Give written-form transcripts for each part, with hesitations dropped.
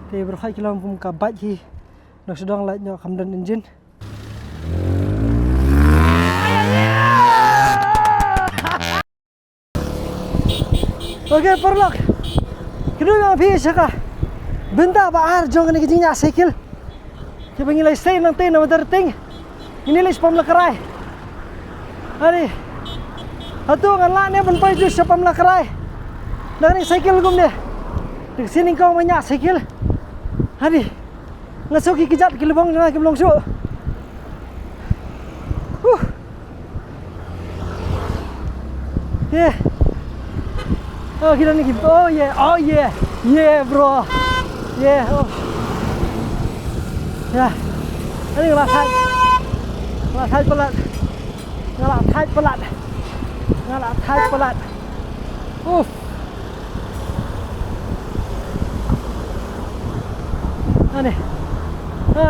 Thì berkhai kilam pum ka bike hi nak sedang light nya kamdan engine. Okey perlok. Kedua phi saka. Benda bahar jong ni kijingnya cycle. Kita ngilai stay nang tay na ting. Ini lis pam lakarai. Hari. Atu ngan la ne ban pai ju sapam lakarai. Nang ni cycle gum ne. Di sini kau banyak cycle. Hari. Ngasuki kijat kilbong na kiblong su. Yeah. Oh kita ni oh yeah, oh yeah, yeah bro, yeah, oh, ya, ini ngelak thai pelat,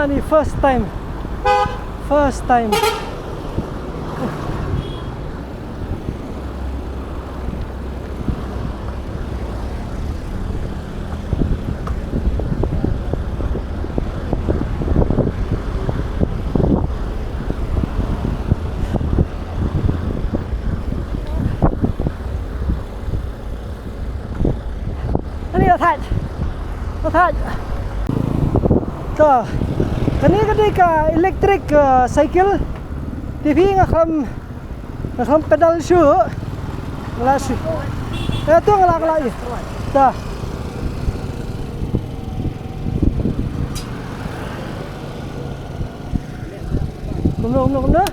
ini first time. Thai. Tuh, kani ketika elektrik cycle, TV ngakam pedal shoe, ngelas. Itu ngelak lagi. Tuh. Kum dah.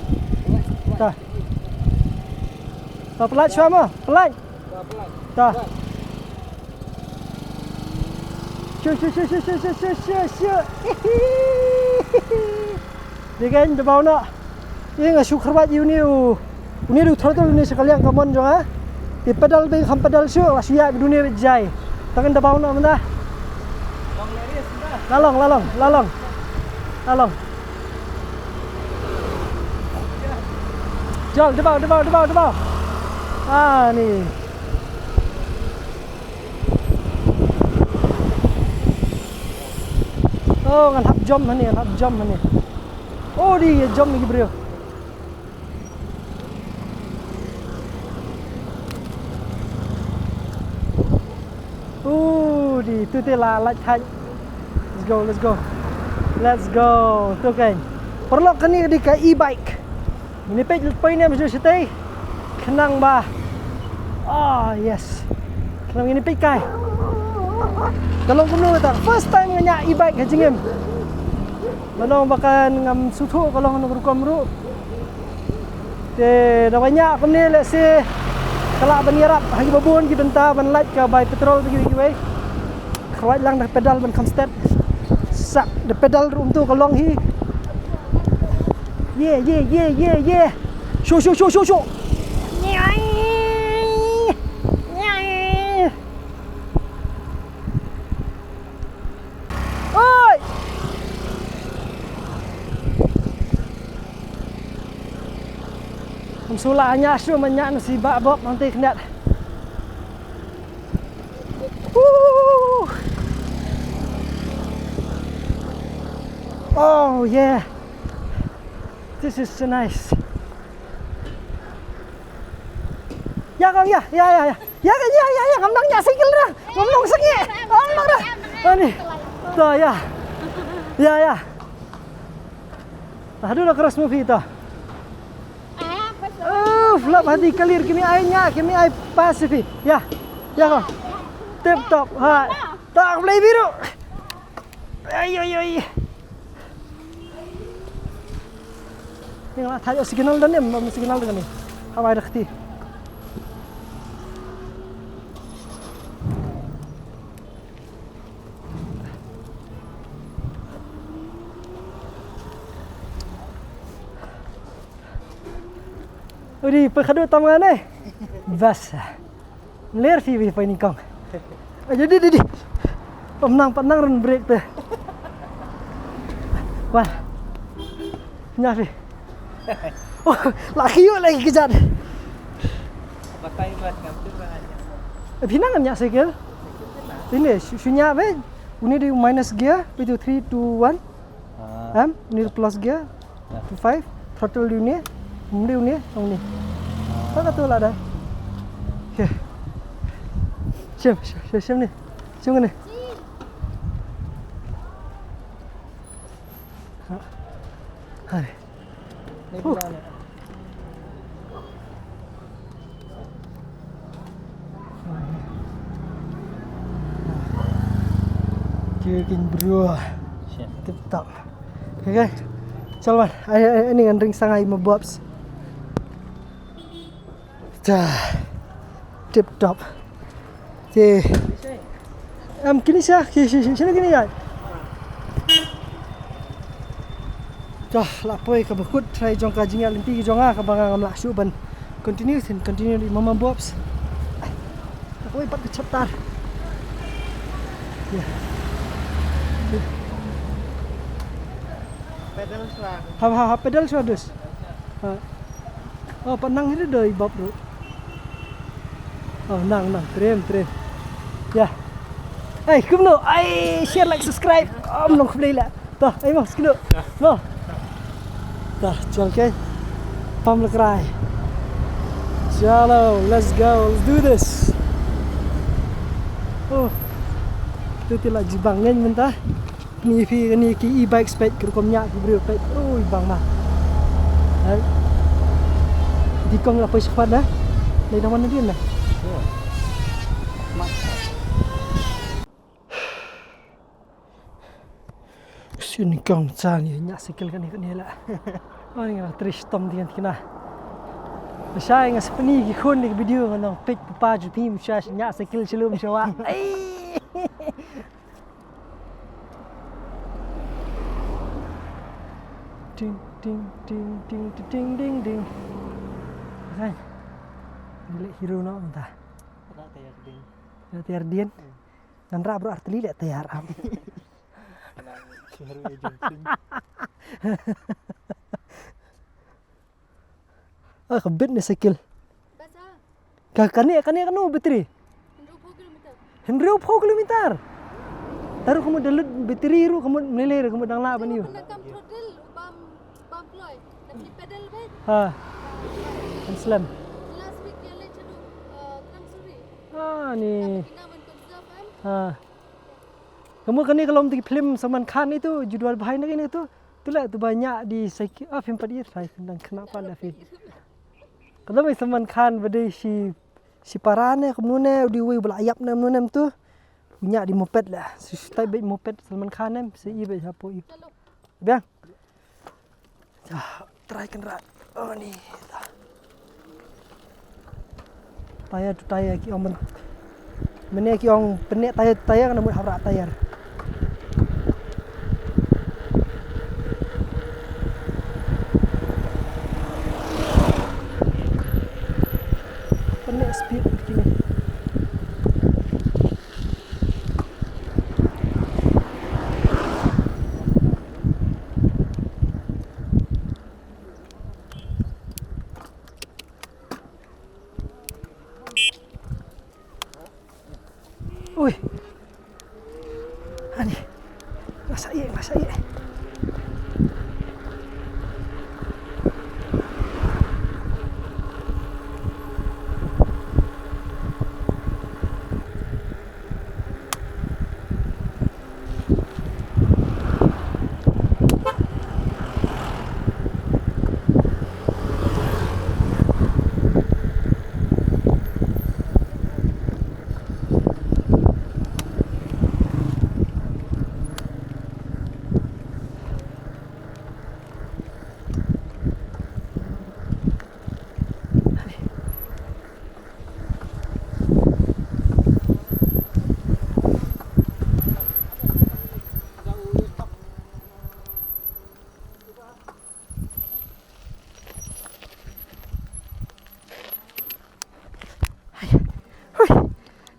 Tuh. Tuh pelat semua, pelat. Tuh. Shoo. Dia kan depan nak. Ini nggak syukur banget ini du throttle ini sekalian kamu jangan. Di pedal be ham pedal shoo, asyik dunia berjaya. Tangan depan nak mana? Lalong. Jol depan. Ah ni. Oh, ngan hap jom ni. Oh, dia jom lagi bro. Oh, di tu lah light high. Let's go. Tu kan. Perlu kini di ka e-bike. Ini page point ni mesti stay. Kenang bah. Oh, yes. Kenang ini page kai. Kalau kuno tak first time nganya e-bike hajingem. Balong bakan ngam sutu kalau ngono rukom ru. Te dah banyak kumni let's say kalau banirap hagi babun ki benta ban light ka by petrol bagi we. Khawat lang dah pedal ban kam step. Sak the pedal room tu kalong hi. Yeah. Shoo. Sulanya asyik menyak nasi bak nanti kena. Oh yeah, this is so nice. Ya, ngomong sikil dah, ngomong sengi, ngomong dah. Ini, tuh ya. Aduh lah keras movie tu. Flap hati clear kimi airnya, kimi air Pacific. Ya kau. Tip top. Ha. Tak boleh biru. Ay. Tengoklah tajuk signal dan ni, signal dengan ni. Hawai rakti. Udi perkhadut tamangan ni. Bas. Melir fi fi ni kong. Jadi. Penang run break tu. Wah. Nyafi. Oh, laki lagi kejar. Pakai buat ngambil bahannya. Pinang kan nyak sikil. Ini sunya be. Ini di minus gear, itu 3, 2, 1. Ini plus gear, 2, 5. Throttle di ini, ini, ini. Tak tahu lah dah. Okay. Siap ni. Siap ni. Hai. Ni bila ni? King bro. Siap. Tip-top. Okay. Salman, ini kan ring sangai mabobs. Dah. Tip-top. Okay. Kini siya. Sino kini yan? Dah, lapoi ka bakut try jong ka jingal limpi jong ka bang ngam laksu ban. Continue di mama bobs. Lapoi pat keceptar. Ya. Pedal serang. Ha pedal swadus. Oh, panang ini dah ibab bro. Oh, nang. Trem. Ya. Hey, kumno. Ay, share, like, subscribe. Nong kumlay la. Dah, ay mo, skino. Mo. Dah, chal ke. Pam lakrai. Chalo, let's go. Let's do this. Oh. Itu tila jibang ngen mentah. Ni ki e-bike spek kerukom nyak ki bro pek. Oh, ibang mah. Hai. Di kong apa cepat dah. Dari mana dia lah? Sini kong cani nyak sikil kan ni lah. Oh, ni lah tristom dia kena. Saya ingat sepeni ki kon ni video kan pek papa ju tim syas nyak sikil celum syawa. Ai. Ding. Kan? Milik hero no entah. Tak tayar ding. Tayar dian. Dan ra bro arteli lek tayar am. Hero agency. Kebet ni sikil. Basa, Kani kanu bateri. 100 kilometer. Taruh kamu dalut bateri ru kamu meleleh kamu dang la bani. Penakam throttle, bam ploy. Tapi pedal bed. Slam. Last week yang lain cadu Kram Suri. Ni. Kita untuk kan. Kamu kan ni kalau untuk film Salman Khan itu judul bahaya ni itu. Itulah tu banyak di sikit film 4 years saya tentang kenapa dah film. Kalau mai Salman Khan bade si parane kemunune di wei belayap nam nunem tu punya di moped lah. Si type baik moped Salman Khan nam si ibe siapa i. Chalo. Biang. Try kan rat. Oh ni. Tayar ki om mene ki ong penek tayar kan mut habrak tayar. Penek speed begini. Ui. Ani. Masak ye.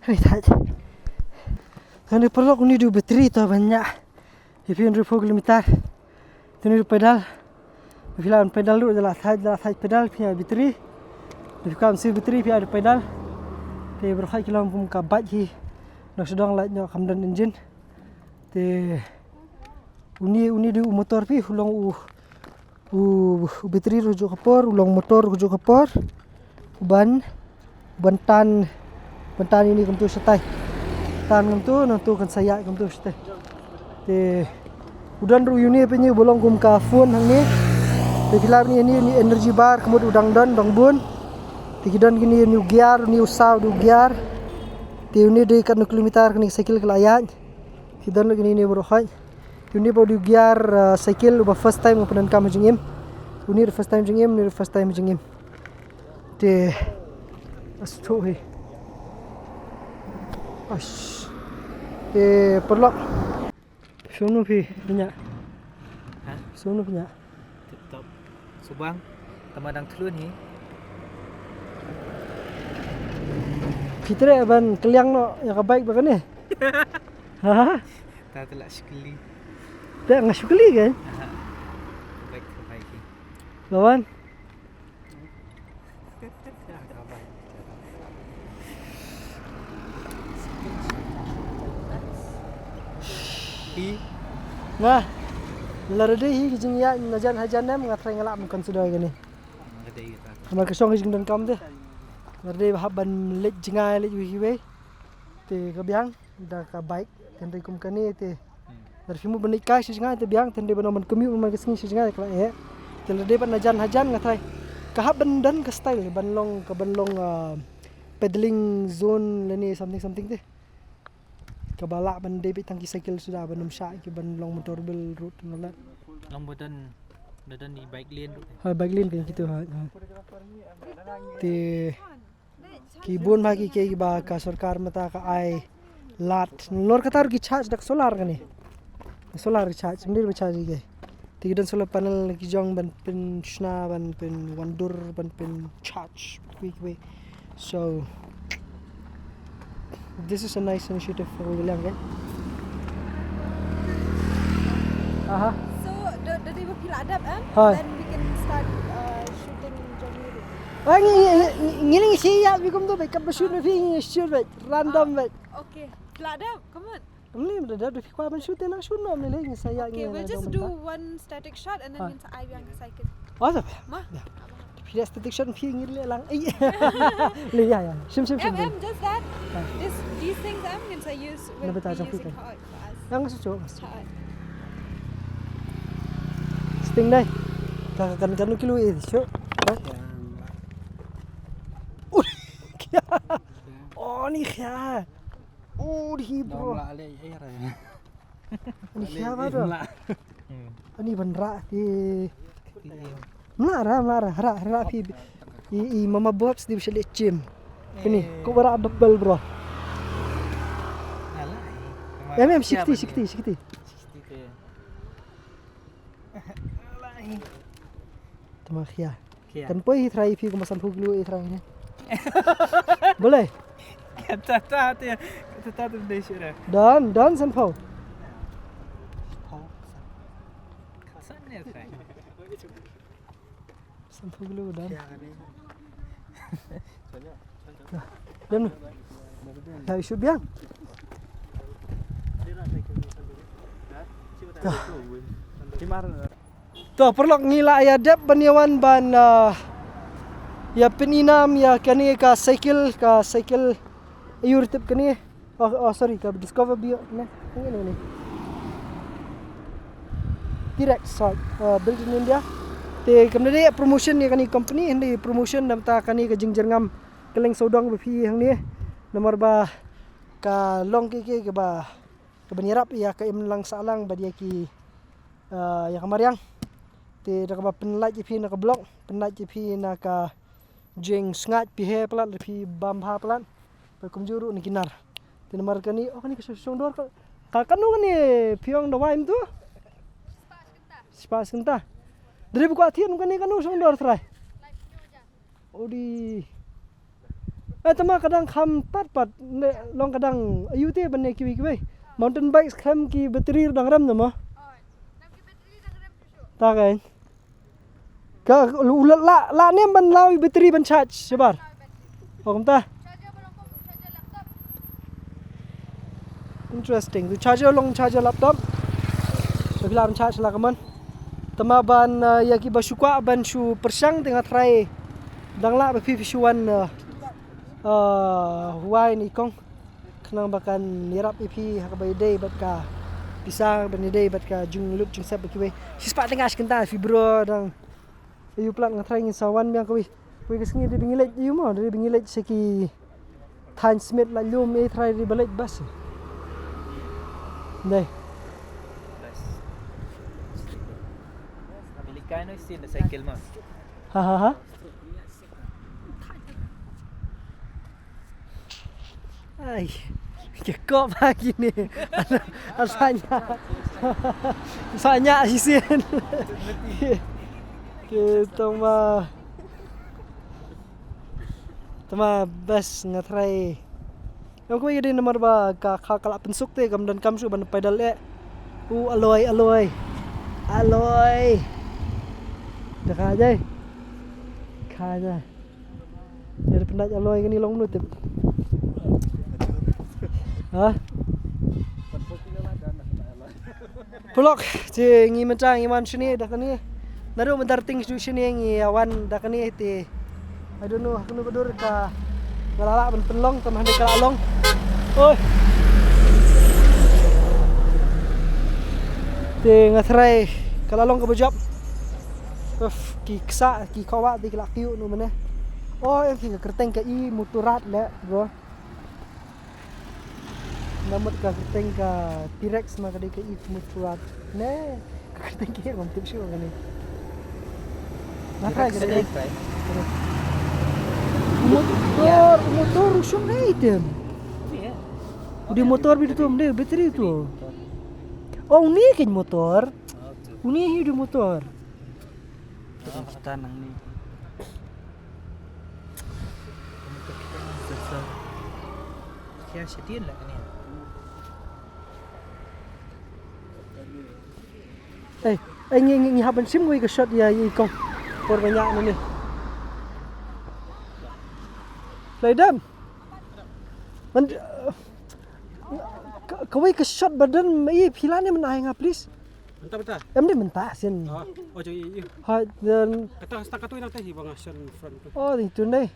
Hai tak. Kan perlu ni du bateri tu banyak. If you 100 kilometer. Tuni pedal. Filan pedal dulu adalah side pedal punya bateri. If kan si bateri punya ada pedal. Tapi berapa kilo pun ka bat hi. Nak sedang light nya kamdan engine. Te uni di motor pi ulang bateri rujuk kapor, ulang motor rujuk kapor. Ban tan ini kam tu setai. Tan kam tu nantu kan saya kam tu setai. Te udan ru uni penye bolong kum ka phone hang ni. Te filam ni energy bar kemud udang dan dong bun. Te kidan gini new gear, new sound new gear. Te uni de kan kilometer kan cycle kelayan. Kidan lagi ni berohan. Uni body gear cycle uba first time upanan kam jengim. Uni first time jengim, ni first time jengim. Te astohi. Ash. Te perlok. Sono pi banyak. Hah? Sono banyak. Top. Subang. Tamadang telun ni. Kita ban keliang no yang baik bagan ni. Ha? Tak telak sekali. Tak ngasuk kali kan? Baik perbaiki. Lawan. Nah, larade hi kijing ya najan hajan nam ngatrai ngalak mun consider gani. Ngedai kita. Kamar kesong kijing dan kam deh. Larade haban lej jingai lej wi we. Te kabiang da ka bike tendai kum kani te. Dar fimu benik kai jingai te biang tendai bano man kemiu man kesing jingai kala e. Te larade pan najan hajan ngatrai. Kahap bandan ka style banlong pedaling zone leni something te. Kabalak ban David tangki cycle sudah banum syak ke ban long motorable route nolat. Long badan ni bike lane tu. Ha bike lane kan gitu ha. Te ki bon bagi ke ba ka sarkar mata ka ai lat lor katar ki charge dak solar kan ni. Solar charge mendir charge ke. Te dan solar panel ki jong ban pen shna ban pen wandur ban pen charge quick way. So this is a nice initiative for William kan. Aha. So the day will feel adab Hi. then we can start shooting in January. Ngiling siya bikum tu backup shoot na fi shoot random bet. Okay. Feel adab, come on. Amli dah fi kwa ban shoot na shoot no amli lagi saya Okay, we'll just do one static shot and then minta I yang cycle. Awesome. Ma? Tidak static shot fi ngir lang. Le ya. Sim. Just that. These things can say use will be using hard for us. Yang susu. Hard. Sting dai. Kan kilo shoot. Oh ni kya. Oh di bro. Ale air. Ni kya ba tu? Ani bandra di Mara hara fi i mama bobs di bisa lecim. Ini kau berat double bro. Alah. 60. Tama khia. Kan poi try fi ko masan huglu try ni. Boleh? Kata tu dah syurah. Dan sanpau. Sana saya. Sanpau gulu dan. Dan. Dah isu biang. Tuh perlu ngila ya dep banyawan ban ya peninam ya kani ka cycle ayur tip kani sorry ka discover bio ne ini direct salt built in India te kemudian promotion ya kani company hindi promotion dam ta kani ka jingjar ngam keleng sodong bepi hang ni nomor ba ka long ke ba ka banyarap ya ka imlang salang ba dia ki ya kamariang te da ka penlat pi na ka blok penlat pi na ka jeng sngat pi he plat pi bam ha plat pa kumjuru ni kinar te nomor kani oh kani ka sodor ka kanu kani piong do waim tu spas kenta dari buku atian kani kanu sodor trai odi tama kadang kham pat long kadang ayute banne kiwi mountain bikes kham ki bateri dang ram nama ta kan ka ulat la nem ban lawi bateri ban charge sebar oh ta Interesting. Tu charger long charger laptop. Tapi lah charge lah kaman. Tama ban yaki basukwa ban shu persang tengah try. Dang lah bapi fishuan wine ikong. Kenang bakan nirap ipi hakabai day bat ka pisang ban day bat ka jung lup jung sap bakiwe. Sispa tengah skenta fibro dang. Ayu plat ngatry ngin sawan biang kawi. Kawi kesengi di bingilet you mo dari bingilet seki Time Smith la lum try di balik bas. Đây. Amerikano isin na cycle mo. Ha. Ay, kekop lagi ni. Asanya isin. Kita bas ngatry. Yang ko yun naman ba kalap pensuk te kam dan kam su ban pedal aloy. Dah aja. Kaja. Dari pendat aloy gini long nutip. Ha? Pulok je ngi mencang iman sini dah kani. Naru bentar ting sini ngi awan dah kani ti. I don't know aku nudur ka ngalala ben penlong tamah de kalalong. Oi. Te ngatrai kalalong ka bojop. Ki ksa ki kawa di kelak kiu nu mana. Oh em ki kerteng ka I muturat le bro. Namut ka kerteng ka T-Rex maka di ka I muturat. Ne kerteng ki rom tip syu ngani. Ngatrai ka motor usung na item. Di motor bidu tu mde bateri tu. Oh ni kan motor. Uni hidu motor. Kita nang ni. Kaya sedih lah ni. Ngi haban sim gue ke shot ya ikong. Por banyak ni. Laidam. Man kawai ke shot badan I pilane menai nga please. Bentar. Em ni mentah sen. Oh jadi iya. Ha dan Kata setakat tu nanti bang action front tu. oh itu ni.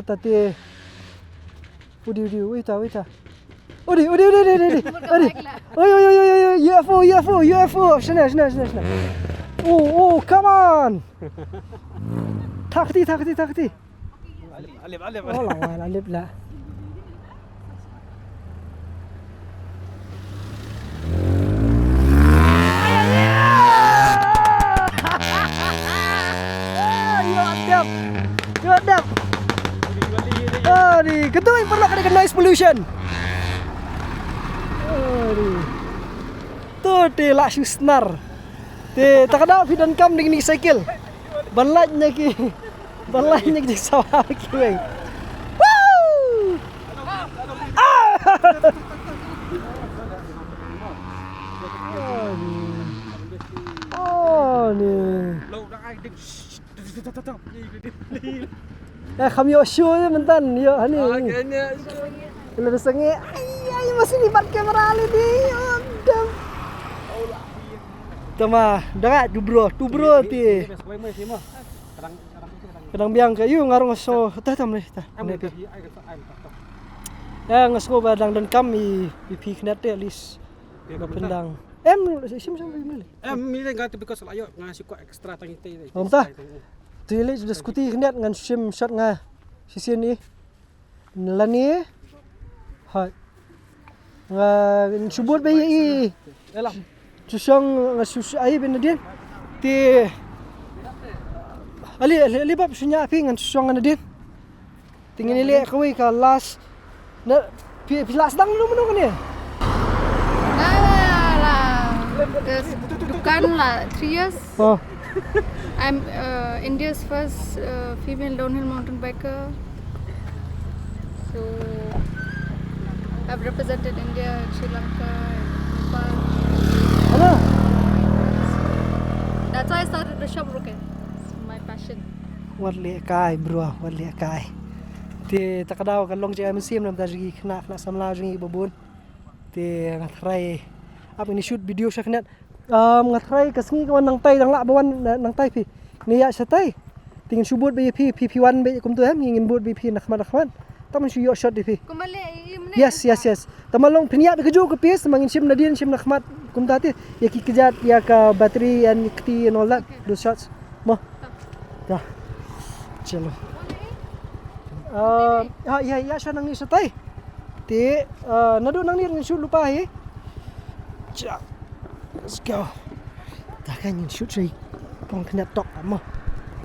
Tadi. Udi wita. Udi. Oi UFO. Sana. Oh come on. Takti. Alip. Oh lawan alip lah. You adap. Di ketua yang perlu kena noise pollution. Tu di lah susnar. Di tak ada fidan kam dengan cycle. Banlajnya ki di sawah ki wei. Woo! Oh ni. Kami show je mentan. Yo hani. Kalau ada sange, ay masih libat kamera ni. Adam. Tama, dah tu bro ti. Kadang biang ke you ngarung so tam ni ta. Ya ngasko badang dan kami pi knet at least. Pendang. Sim milih. Milih enggak because ayo ngasih kok ekstra tangi teh. Omta. Tile sudah skuti knet ngan sim shot nga sisi ni. Nalani. Ha. Nga subut bayi I. Elah. Susang ngasus ai benadin. Ti Ali bab sunya api ngan susang ngadin. Tinggal ni kawai ka last na last dang lu kan ni. Dukan lah 3 years. Oh. I'm India's first female downhill mountain biker. So I've represented India, Sri Lanka, Nepal. Ano? That's why I started the shop rocket. It's my passion. Wat le kai bro, wat le kai. Ti takadaw kan long jay musim nam tajgi kena samla jungi babun. Ti ngatrai apa ini shoot video sya kena ngatrai kasngi kawan nang tai nang la bawan nang tai pi. Ni ya satai. Tingin subut BP PP1 be kum tu ingin buat BP nakman. Taman syu shot DP. Yes. Tamalong piniya be keju ke PS mangin sim nadian sim nakmat kum tati ya ki kejat ya ka battery and nikti and all that those shots. Mo. Ya. Chalo. Ya siya nang ni satay. Ti nado nang ni shoot lupa he. Let's go. Takkan shoot say pong kena tok mo.